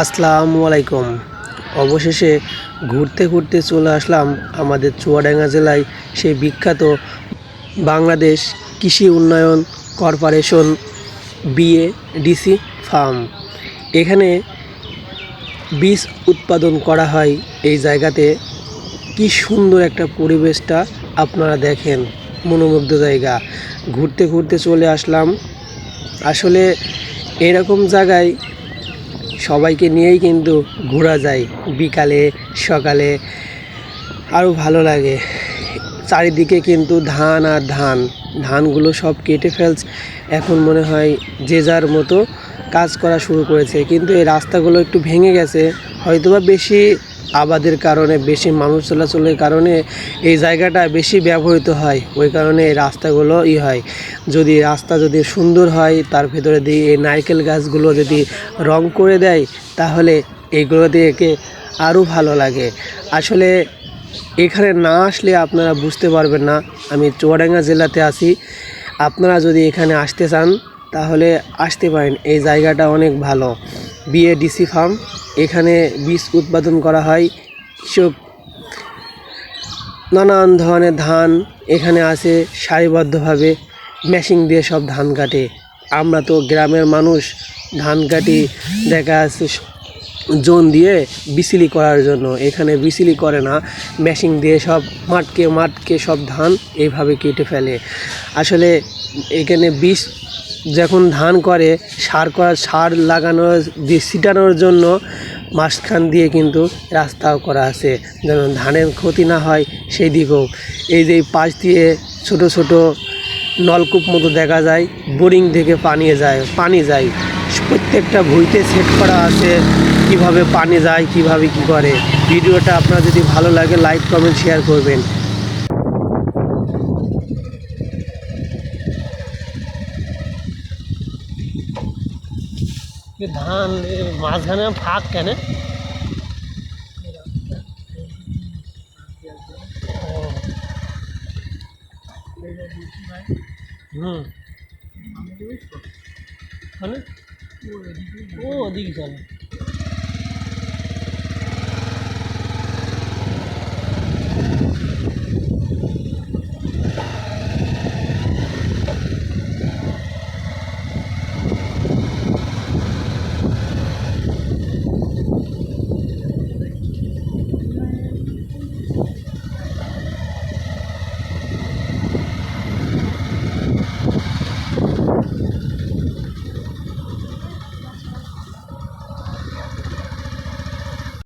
আসসালামু আলাইকুম। অবশেষে ঘুরতে ঘুরতে চলে আসলাম আমাদের চুয়াডাঙ্গা জেলায় সেই বিখ্যাত বাংলাদেশ কৃষি উন্নয়ন কর্পোরেশন বিএডিসি ফার্ম। এখানে বীজ উৎপাদন করা হয়। এই জায়গাতে কি সুন্দর একটা পরিবেশটা আপনারা দেখেন, মনোমুগ্ধ জায়গা। ঘুরতে ঘুরতে চলে আসলাম। আসলে এরকম জায়গায় সবাইকে নিয়েই কিন্তু ঘোরা যায়, বিকালে সকালে আরও ভালো লাগে। চারিদিকে কিন্তু ধান আর ধানগুলো সব কেটে ফেলছে। এখন মনে হয় যে যার মতো কাজ করা শুরু করেছে, কিন্তু এই রাস্তাগুলো একটু ভেঙে গেছে, হয়তোবা বেশি আবাদের কারণে, বেশি মানুষ চলাচলের কারণে এই জায়গাটা বেশি ব্যবহৃত হয়, ওই কারণে এই রাস্তাগুলো হয়। যদি রাস্তা যদি সুন্দর হয়, তার ভেতরে দিয়ে এই নারকেল গাছগুলো যদি রং করে দেয়, তাহলে এইগুলো দিয়ে আরও ভালো লাগে। আসলে এখানে না আসলে আপনারা বুঝতে পারবেন না আমি চুয়াডাঙ্গা জেলাতে আছি। আপনারা যদি এখানে আসতে চান তাহলে আসতে পারেন। এই জায়গাটা অনেক ভালো। বিএডিসি ফার্ম, এখানে বীজ উৎপাদন করা হয়। সব নানান ধরনের ধান এখানে আছে, সারিবদ্ধভাবে মেশিন দিয়ে সব ধান কাটে। আমরা তো গ্রামের মানুষ, ধান কাটি দেখা যাচ্ছে জোন দিয়ে বিচলি করার জন্য। এখানে বিচলি করে না, মেশিন দিয়ে সব মাঠকে সব ধান এইভাবে কেটে ফেলে। আসলে এখানে বীজ যখন ধান করে, সার লাগানোর দিয়ে ছিটানোর জন্য মাঝখান দিয়ে কিন্তু রাস্তাও করা আছে, যেন ধানের ক্ষতি না হয় সেই দিকেও। এই যে পাশ দিয়ে ছোট ছোট নলকূপ মতো দেখা যায়, বোরিং থেকে পানি যায়। প্রত্যেকটা ভুঁইতে সেট করা আছে কিভাবে পানি যায়, কিভাবে কি করে। ভিডিওটা আপনার যদি ভালো লাগে লাইক কমেন্ট শেয়ার করবেন। ধান মাঝখানে ফাঁক কেন? মানে ও ওদিকে চলে।